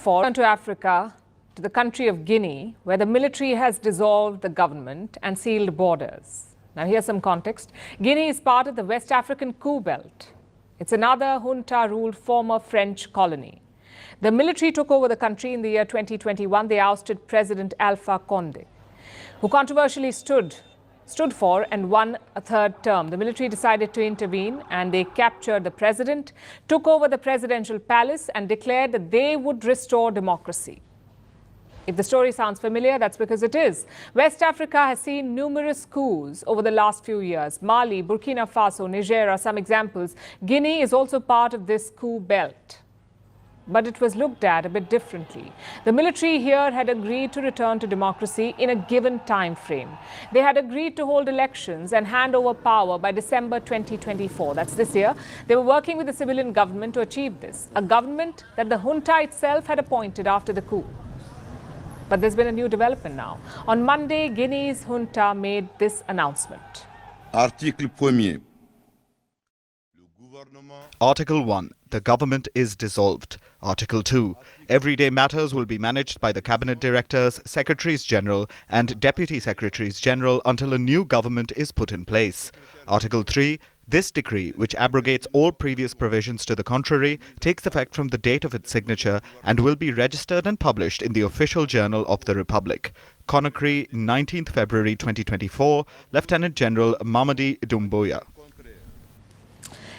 for to Africa, to the country of Guinea, where the military has dissolved the government and sealed borders. Now, here's some context. Guinea is part of the West African coup belt. It's another junta-ruled former French colony. The military took over the country in the year 2021. They ousted President Alpha Condé, who controversially stood for and won a third term. The military decided to intervene and they captured the president, took over the presidential palace and declared that they would restore democracy. If the story sounds familiar, that's because it is. West Africa has seen numerous coups over the last few years. Mali, Burkina Faso, Niger are some examples. Guinea is also part of this coup belt. But it was looked at a bit differently. The military here had agreed to return to democracy in a given time frame. They had agreed to hold elections and hand over power by December 2024. That's this year. They were working with the civilian government to achieve this, a government that the junta itself had appointed after the coup. But there's been a new development now. On Monday, Guinea's junta made this announcement. Article 1er. Article 1. The government is dissolved. Article 2. Everyday matters will be managed by the cabinet directors, secretaries general and deputy secretaries general until a new government is put in place. Article 3. This decree, which abrogates all previous provisions to the contrary, takes effect from the date of its signature and will be registered and published in the official journal of the Republic. Conakry, 19th February 2024, Lieutenant General Mamadi Doumbouya.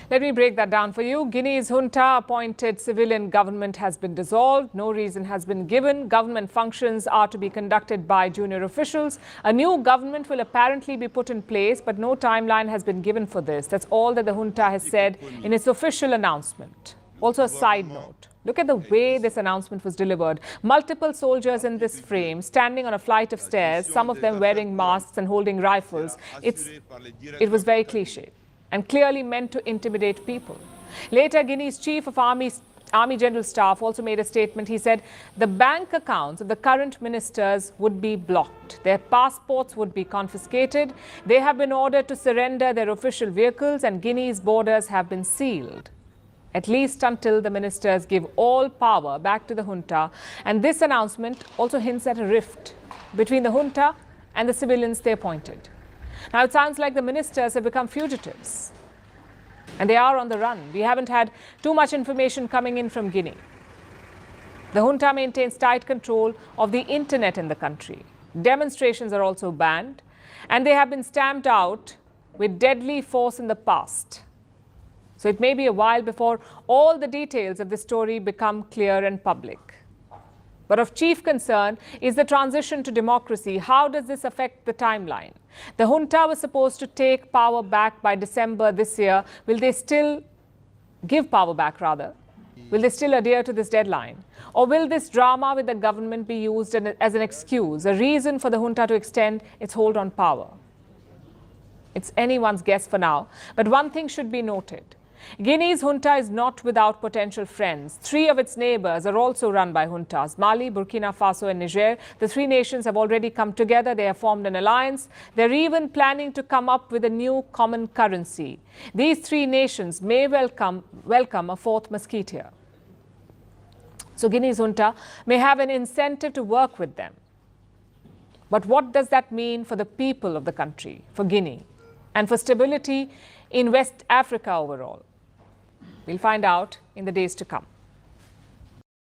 Let me break that down for you. Guinea's junta-appointed civilian government has been dissolved. No reason has been given. Government functions are to be conducted by junior officials. A new government will apparently be put in place, but no timeline has been given for this. That's all that the junta has said in its official announcement. Also, a side note. Look at the way this announcement was delivered. Multiple soldiers in this frame, standing on a flight of stairs, some of them wearing masks and holding rifles. It was very cliche and clearly meant to intimidate people. Later, Guinea's chief of Army General Staff also made a statement. He said the bank accounts of the current ministers would be blocked. Their passports would be confiscated. They have been ordered to surrender their official vehicles and Guinea's borders have been sealed, at least until the ministers give all power back to the junta. And this announcement also hints at a rift between the junta and the civilians they appointed. Now, it sounds like the ministers have become fugitives and they are on the run. We haven't had too much information coming in from Guinea. The junta maintains tight control of the internet in the country. Demonstrations are also banned and they have been stamped out with deadly force in the past. So it may be a while before all the details of the story become clear and public. But of chief concern is the transition to democracy. How does this affect the timeline? The junta was supposed to take power back by December this year. Will they still give power back, rather? Will they still adhere to this deadline? Or will this drama with the government be used as an excuse, a reason for the junta to extend its hold on power? It's anyone's guess for now. But one thing should be noted. Guinea's junta is not without potential friends. 3 of its neighbors are also run by juntas: Mali, Burkina Faso and Niger. The 3 nations have already come together. They have formed an alliance. They're even planning to come up with a new common currency. These 3 nations may welcome a 4th musketeer. So Guinea's junta may have an incentive to work with them. But what does that mean for the people of the country, for Guinea, and for stability in West Africa overall? We'll find out in the days to come.